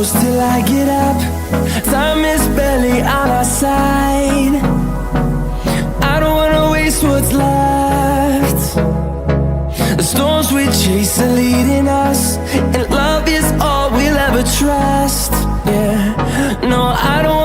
close till I get up. Time is barely on our side. I don't wanna waste what's left. The storms we chase are leading us, and love is all we'll ever trust. Yeah, no, I don't